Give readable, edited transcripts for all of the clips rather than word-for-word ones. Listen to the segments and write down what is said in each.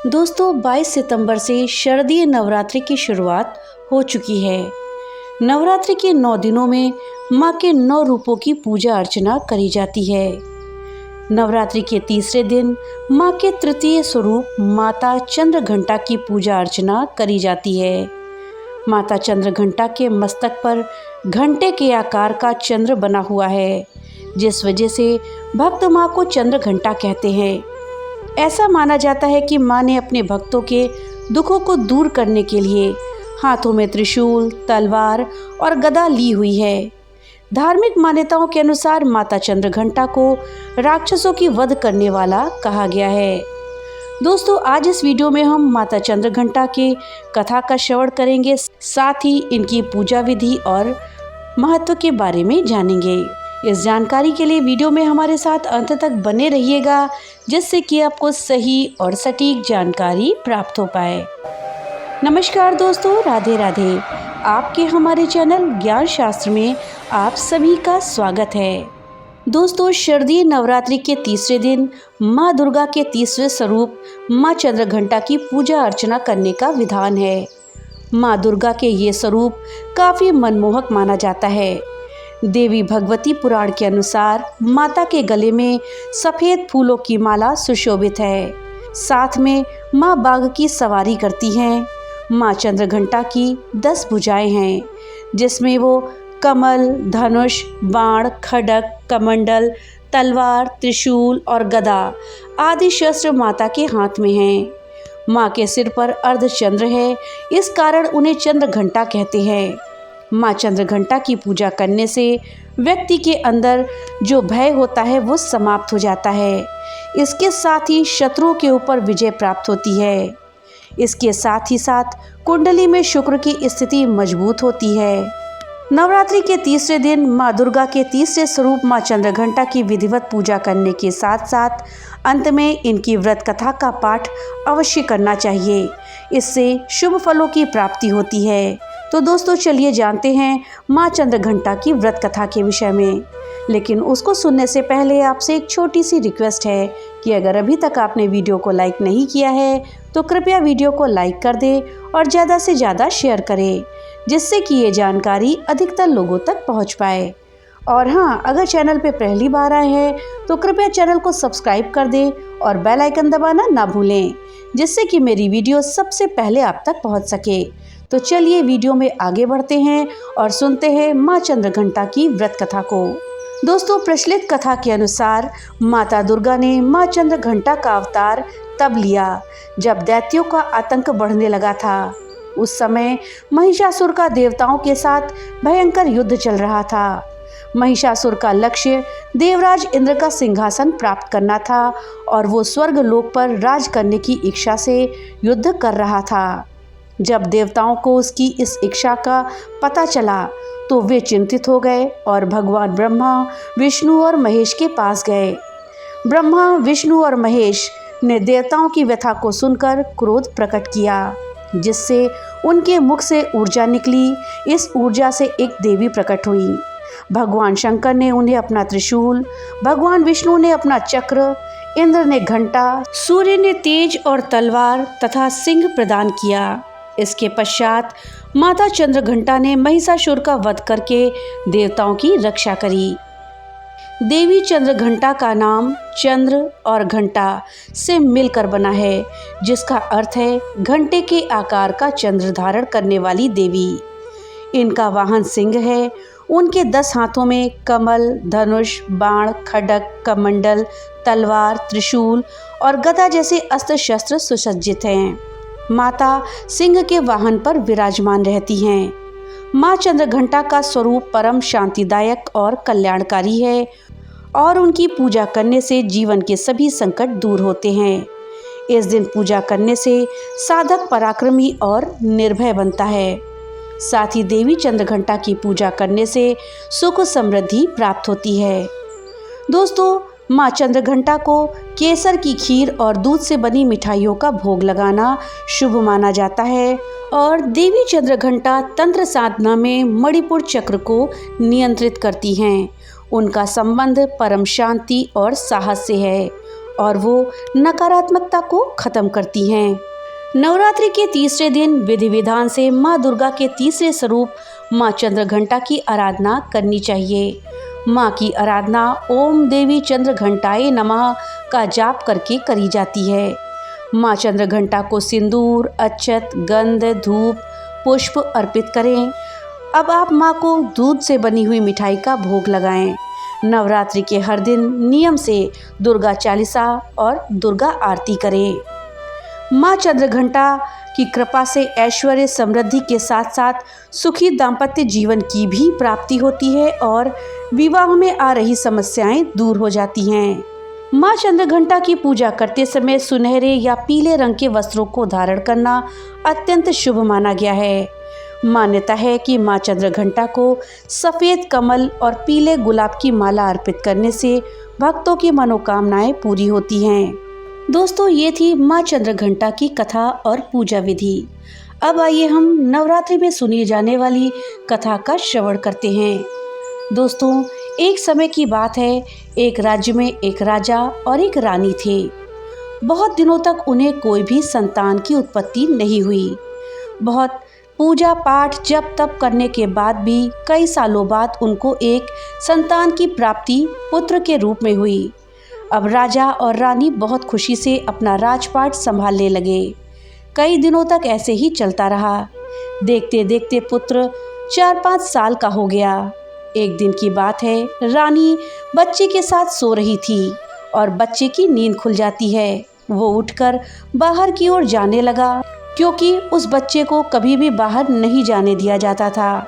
दोस्तों 22 सितंबर से शारदीय नवरात्रि की शुरुआत हो चुकी है। नवरात्रि के 9 दिनों में माँ के 9 रूपों की पूजा अर्चना करी जाती है। नवरात्रि के तीसरे दिन माँ के तृतीय स्वरूप माता चंद्रघंटा की पूजा अर्चना करी जाती है। माता चंद्रघंटा के मस्तक पर घंटे के आकार का चंद्र बना हुआ है, जिस वजह से भक्त माँ को चंद्रघंटा कहते हैं। ऐसा माना जाता है कि माँ ने अपने भक्तों के दुखों को दूर करने के लिए हाथों में त्रिशूल, तलवार और गदा ली हुई है। धार्मिक मान्यताओं के अनुसार माता चंद्रघंटा को राक्षसों की वध करने वाला कहा गया है। दोस्तों, आज इस वीडियो में हम माता चंद्रघंटा के कथा का श्रवण करेंगे, साथ ही इनकी पूजा विधि और महत्व के बारे में जानेंगे। इस जानकारी के लिए वीडियो में हमारे साथ अंत तक बने रहिएगा, जिससे कि आपको सही और सटीक जानकारी प्राप्त हो पाए। नमस्कार दोस्तों, राधे राधे। आपके हमारे चैनल ज्ञान शास्त्र में आप सभी का स्वागत है। दोस्तों, शारदीय नवरात्रि के तीसरे दिन माँ दुर्गा के तीसरे स्वरूप माँ चंद्रघंटा की पूजा अर्चना करने का विधान है। माँ दुर्गा के ये स्वरूप काफ़ी मनमोहक माना जाता है। देवी भगवती पुराण के अनुसार माता के गले में सफ़ेद फूलों की माला सुशोभित है। साथ में माँ बाघ की सवारी करती हैं। माँ चंद्रघंटा की 10 भुजाएं हैं, जिसमें वो कमल, धनुष, बाण, खड्ग, कमंडल, तलवार, त्रिशूल और गदा आदि शस्त्र माता के हाथ में हैं। माँ के सिर पर अर्धचंद्र है, इस कारण उन्हें चंद्रघंटा कहते हैं। माँ चंद्रघंटा की पूजा करने से व्यक्ति के अंदर जो भय होता है वो समाप्त हो जाता है। इसके साथ ही शत्रुओं के ऊपर विजय प्राप्त होती है। इसके साथ ही साथ कुंडली में शुक्र की स्थिति मजबूत होती है। नवरात्रि के तीसरे दिन माँ दुर्गा के तीसरे स्वरूप माँ चंद्रघंटा की विधिवत पूजा करने के साथ साथ अंत में इनकी व्रत कथा का पाठ अवश्य करना चाहिए। इससे शुभ फलों की प्राप्ति होती है। तो दोस्तों, चलिए जानते हैं माँ चंद्रघंटा की व्रत कथा के विषय में। लेकिन उसको सुनने से पहले आपसे एक छोटी सी रिक्वेस्ट है कि अगर अभी तक आपने वीडियो को लाइक नहीं किया है तो कृपया वीडियो को लाइक कर दें और ज़्यादा से ज़्यादा शेयर करें, जिससे कि ये जानकारी अधिकतर लोगों तक पहुँच पाए। और हाँ, अगर चैनल पे पहली बार आए हैं तो कृपया चैनल को सब्सक्राइब कर दें और बेल आइकन दबाना ना भूलें, जिससे कि मेरी वीडियो सबसे पहले आप तक पहुँच सके। तो चलिए वीडियो में आगे बढ़ते हैं और सुनते हैं माँ चंद्रघंटा की व्रत कथा को। दोस्तों, प्रचलित कथा के अनुसार माता दुर्गा ने माँ चंद्रघंटा का अवतार तब लिया जब दैत्यों का आतंक बढ़ने लगा था। उस समय महिषासुर का देवताओं के साथ भयंकर युद्ध चल रहा था। महिषासुर का लक्ष्य देवराज इंद्र का सिंहासन प्राप्त करना था और वो स्वर्ग लोक पर राज करने की इच्छा से युद्ध कर रहा था। जब देवताओं को उसकी इस इच्छा का पता चला तो वे चिंतित हो गए और भगवान ब्रह्मा, विष्णु और महेश के पास गए। ब्रह्मा, विष्णु और महेश ने देवताओं की व्यथा को सुनकर क्रोध प्रकट किया, जिससे उनके मुख से ऊर्जा निकली। इस ऊर्जा से एक देवी प्रकट हुई। भगवान शंकर ने उन्हें अपना त्रिशूल, भगवान विष्णु ने अपना चक्र, इंद्र ने घंटा, सूर्य ने तेज और तलवार तथा सिंह प्रदान किया। इसके पश्चात माता चंद्रघंटा ने महिषासुर का वध करके देवताओं की रक्षा करी। देवी चंद्रघंटा का नाम चंद्र और घंटा से मिलकर बना है, जिसका अर्थ है घंटे के आकार का चंद्र धारण करने वाली देवी। इनका वाहन सिंह है। उनके 10 हाथों में कमल, धनुष, बाण, खड्ग, कमंडल, तलवार, त्रिशूल और गदा जैसे अस्त्र शस्त्र सुसज्जित हैं। माता सिंह के वाहन पर विराजमान रहती हैं। माँ चंद्रघंटा का स्वरूप परम शांतिदायक और कल्याणकारी है और उनकी पूजा करने से जीवन के सभी संकट दूर होते हैं। इस दिन पूजा करने से साधक पराक्रमी और निर्भय बनता है। साथ ही देवी चंद्रघंटा की पूजा करने से सुख समृद्धि प्राप्त होती है। दोस्तों, माँ चंद्रघंटा को केसर की खीर और दूध से बनी मिठाइयों का भोग लगाना शुभ माना जाता है और देवी चंद्रघंटा तंत्र साधना में मणिपुर चक्र को नियंत्रित करती हैं। उनका संबंध परम शांति और साहस से है और वो नकारात्मकता को खत्म करती हैं। नवरात्रि के तीसरे दिन विधि विधान से माँ दुर्गा के तीसरे स्वरूप माँ चंद्रघंटा की आराधना करनी चाहिए। माँ की आराधना ओम देवी चंद्रघंटाए नमः का जाप करके करी जाती है। माँ चंद्रघंटा को सिंदूर, अक्षत, गंध, धूप, पुष्प अर्पित करें। अब आप माँ को दूध से बनी हुई मिठाई का भोग लगाएं। नवरात्रि के हर दिन नियम से दुर्गा चालीसा और दुर्गा आरती करें। माँ चंद्रघंटा की कृपा से ऐश्वर्य, समृद्धि के साथ साथ सुखी दाम्पत्य जीवन की भी प्राप्ति होती है और विवाह में आ रही समस्याएं दूर हो जाती हैं। माँ चंद्रघंटा की पूजा करते समय सुनहरे या पीले रंग के वस्त्रों को धारण करना अत्यंत शुभ माना गया है। मान्यता है कि माँ चंद्रघंटा को सफ़ेद कमल और पीले गुलाब की माला अर्पित करने से भक्तों की मनोकामनाएं पूरी होती हैं। दोस्तों, ये थी माँ चंद्रघंटा की कथा और पूजा विधि। अब आइए हम नवरात्रि में सुनी जाने वाली कथा का श्रवण करते हैं। दोस्तों, एक समय की बात है, एक राज्य में एक राजा और एक रानी थे। बहुत दिनों तक उन्हें कोई भी संतान की उत्पत्ति नहीं हुई। बहुत पूजा पाठ जप तप करने के बाद भी कई सालों बाद उनको एक संतान की प्राप्ति पुत्र के रूप में हुई। अब राजा और रानी बहुत खुशी से अपना राजपाट संभालने लगे। कई दिनों तक ऐसे ही चलता रहा। देखते देखते पुत्र 4-5 साल का हो गया। एक दिन की बात है, रानी बच्चे के साथ सो रही थी और बच्चे की नींद खुल जाती है। वो उठकर बाहर की ओर जाने लगा, क्योंकि उस बच्चे को कभी भी बाहर नहीं जाने दिया जाता था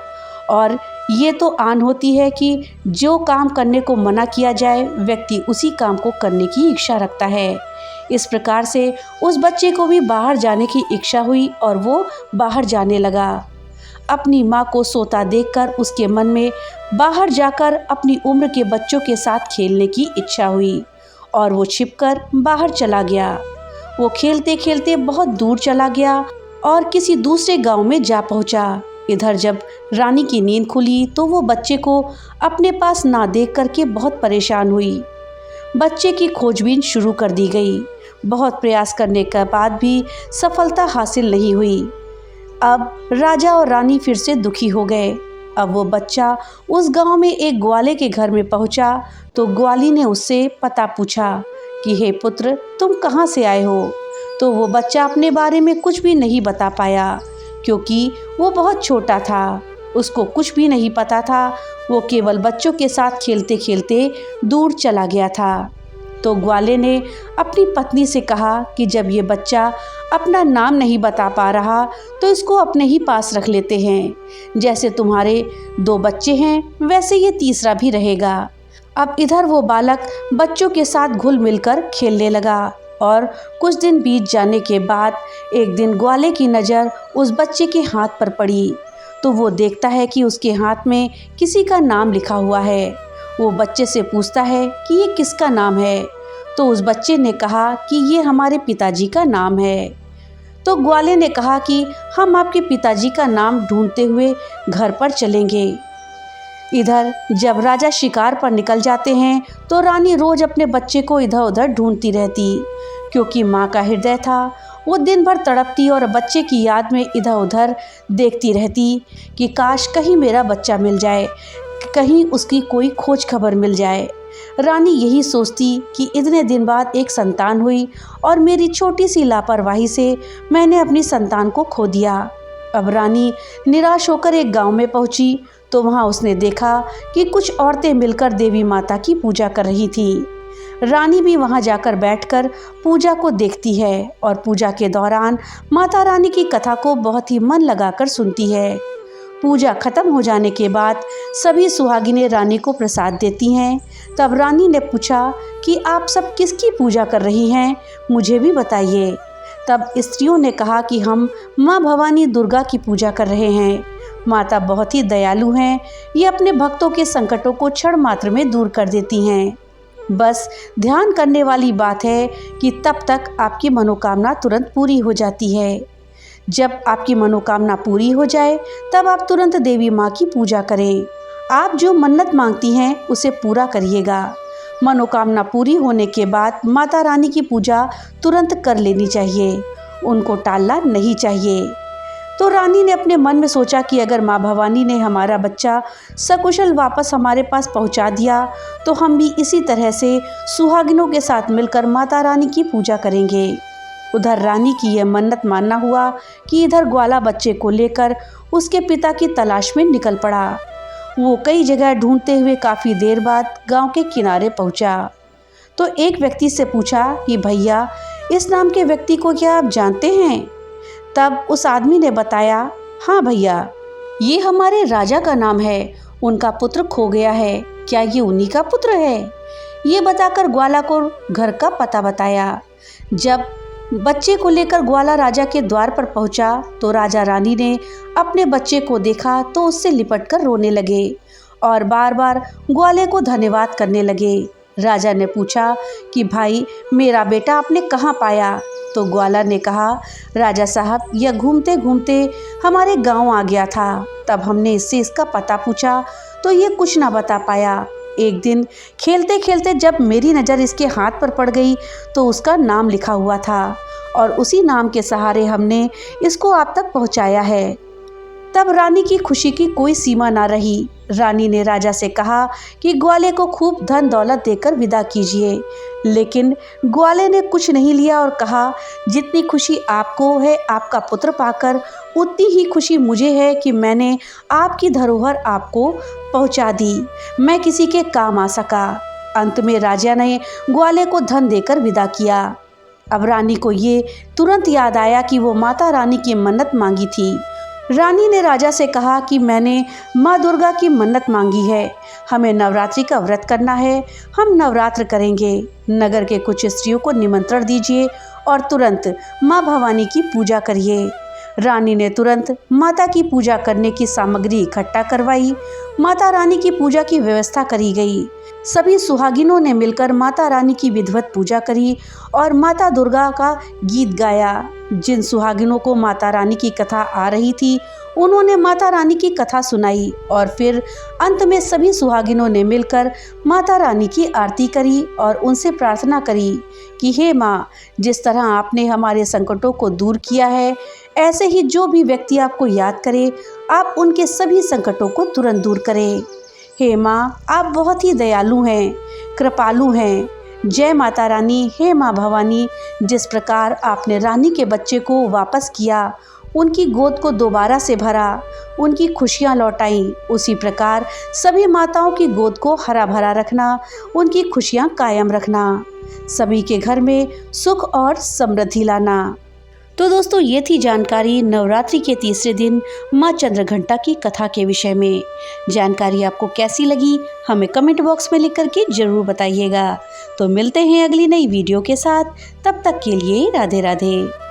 और ये तो आन होती है कि जो काम करने को मना किया जाए व्यक्ति उसी काम को करने की इच्छा रखता है। इस प्रकार से उस बच्चे को भी बाहर जाने की इच्छा हुई और वो बाहर जाने लगा। अपनी माँ को सोता देखकर उसके मन में बाहर जाकर अपनी उम्र के बच्चों के साथ खेलने की इच्छा हुई और वो छिपकर बाहर चला गया। वो खेलते खेलते बहुत दूर चला गया और किसी दूसरे गांव में जा पहुंचा। इधर जब रानी की नींद खुली तो वो बच्चे को अपने पास ना देख करके बहुत परेशान हुई। बच्चे की खोजबीन शुरू कर दी गई। बहुत प्रयास करने के बाद भी सफलता हासिल नहीं हुई। अब राजा और रानी फिर से दुखी हो गए। अब वो बच्चा उस गांव में एक ग्वाले के घर में पहुंचा तो ग्वाली ने उससे पता पूछा कि हे पुत्र, तुम कहाँ से आए हो? तो वो बच्चा अपने बारे में कुछ भी नहीं बता पाया, क्योंकि वो बहुत छोटा था। उसको कुछ भी नहीं पता था। वो केवल बच्चों के साथ खेलते खेलते दूर चला गया था। तो ग्वाले ने अपनी पत्नी से कहा कि जब ये बच्चा अपना नाम नहीं बता पा रहा तो इसको अपने ही पास रख लेते हैं। जैसे तुम्हारे 2 बच्चे हैं वैसे ये तीसरा भी रहेगा। अब इधर वो बालक बच्चों के साथ घुल मिलकर खेलने लगा और कुछ दिन बीत जाने के बाद एक दिन ग्वाले की नज़र उस बच्चे के हाथ पर पड़ी तो वो देखता है कि उसके हाथ में किसी का नाम लिखा हुआ है। वो बच्चे से पूछता है कि ये किसका नाम है? तो उस बच्चे ने कहा कि ये हमारे पिताजी का नाम है। तो ग्वाले ने कहा कि हम आपके पिताजी का नाम ढूंढते हुए घर पर चलेंगे। इधर जब राजा शिकार पर निकल जाते हैं तो रानी रोज अपने बच्चे को इधर उधर ढूंढती रहती, क्योंकि माँ का हृदय था। वो दिन भर तड़पती और बच्चे की याद में इधर उधर देखती रहती कि काश कहीं मेरा बच्चा मिल जाए, कहीं उसकी कोई खोज खबर मिल जाए। रानी यही सोचती कि इतने दिन बाद एक संतान हुई और मेरी छोटी सी लापरवाही से मैंने अपनी संतान को खो दिया। अब रानी निराश होकर एक गांव में पहुंची तो वहां उसने देखा कि कुछ औरतें मिलकर देवी माता की पूजा कर रही थी। रानी भी वहां जाकर बैठकर पूजा को देखती है और पूजा के दौरान माता रानी की कथा को बहुत ही मन लगाकर सुनती है। पूजा खत्म हो जाने के बाद सभी सुहागिनें रानी को प्रसाद देती हैं। तब रानी ने पूछा कि आप सब किसकी पूजा कर रही हैं, मुझे भी बताइए। तब स्त्रियों ने कहा कि हम माँ भवानी दुर्गा की पूजा कर रहे हैं। माता बहुत ही दयालु हैं, ये अपने भक्तों के संकटों को क्षण मात्र में दूर कर देती हैं। बस ध्यान करने वाली बात है कि तब तक आपकी मनोकामना तुरंत पूरी हो जाती है। जब आपकी मनोकामना पूरी हो जाए तब आप तुरंत देवी माँ की पूजा करें। आप जो मन्नत मांगती हैं उसे पूरा करिएगा। मनोकामना पूरी होने के बाद माता रानी की पूजा तुरंत कर लेनी चाहिए, उनको टालना नहीं चाहिए। तो रानी ने अपने मन में सोचा कि अगर माँ भवानी ने हमारा बच्चा सकुशल वापस हमारे पास पहुँचा दिया तो हम भी इसी तरह से सुहागिनों के साथ मिलकर माता रानी की पूजा करेंगे। उधर रानी की यह मन्नत मानना हुआ कि इधर ग्वाला बच्चे को लेकर उसके पिता की तलाश में निकल पड़ा। वो कई जगह ढूंढते हुए काफ़ी देर बाद गांव के किनारे पहुंचा तो एक व्यक्ति से पूछा कि भैया, इस नाम के व्यक्ति को क्या आप जानते हैं? तब उस आदमी ने बताया, हाँ भैया, ये हमारे राजा का नाम है, उनका पुत्र खो गया है, क्या ये उन्हीं का पुत्र है? ये बताकर ग्वाला को घर का पता बताया। जब बच्चे को लेकर ग्वाला राजा के द्वार पर पहुंचा तो राजा रानी ने अपने बच्चे को देखा तो उससे लिपटकर रोने लगे और बार बार ग्वाले को धन्यवाद करने लगे। राजा ने पूछा कि भाई, मेरा बेटा आपने कहाँ पाया? तो ग्वाला ने कहा, राजा साहब, यह घूमते घूमते हमारे गांव आ गया था। तब हमने इससे इसका पता पूछा तो ये कुछ ना बता पाया। एक दिन खेलते खेलते जब मेरी नज़र इसके हाथ पर पड़ गई तो उसका नाम लिखा हुआ था और उसी नाम के सहारे हमने इसको आप तक पहुंचाया है। तब रानी की खुशी की कोई सीमा ना रही। रानी ने राजा से कहा कि ग्वाले को खूब धन दौलत देकर विदा कीजिए, लेकिन ग्वाले ने कुछ नहीं लिया और कहा, जितनी खुशी आपको है आपका पुत्र पाकर, उतनी ही खुशी मुझे है कि मैंने आपकी धरोहर आपको पहुंचा दी, मैं किसी के काम आ सका। अंत में राजा ने ग्वाले को धन देकर विदा किया। अब रानी को ये तुरंत याद आया कि वो माता रानी की मन्नत मांगी थी। रानी ने राजा से कहा कि मैंने माँ दुर्गा की मन्नत मांगी है, हमें नवरात्रि का व्रत करना है, हम नवरात्र करेंगे। नगर के कुछ स्त्रियों को निमंत्रण दीजिए और तुरंत माँ भवानी की पूजा करिए। रानी ने तुरंत माता की पूजा करने की सामग्री इकट्ठा करवाई। माता रानी की पूजा की व्यवस्था करी गई। सभी सुहागिनों ने मिलकर माता रानी की विधिवत पूजा करी और माता दुर्गा का गीत गाया। जिन सुहागिनों को माता रानी की कथा आ रही थी उन्होंने माता रानी की कथा सुनाई और फिर अंत में सभी सुहागिनों ने मिलकर माता रानी की आरती करी और उनसे प्रार्थना करी कि हे माँ, जिस तरह आपने हमारे संकटों को दूर किया है, ऐसे ही जो भी व्यक्ति आपको याद करे आप उनके सभी संकटों को तुरंत दूर करें। हे माँ, आप बहुत ही दयालु हैं, कृपालु हैं। जय माता रानी। हे माँ भवानी, जिस प्रकार आपने रानी के बच्चे को वापस किया, उनकी गोद को दोबारा से भरा, उनकी खुशियाँ लौटाई, उसी प्रकार सभी माताओं की गोद को हरा भरा रखना, उनकी खुशियाँ कायम रखना, सभी के घर में सुख और समृद्धि लाना। तो दोस्तों, ये थी जानकारी नवरात्रि के तीसरे दिन माँ चंद्रघंटा की कथा के विषय में। जानकारी आपको कैसी लगी हमें कमेंट बॉक्स में लिख करके ज़रूर बताइएगा। तो मिलते हैं अगली नई वीडियो के साथ, तब तक के लिए राधे राधे।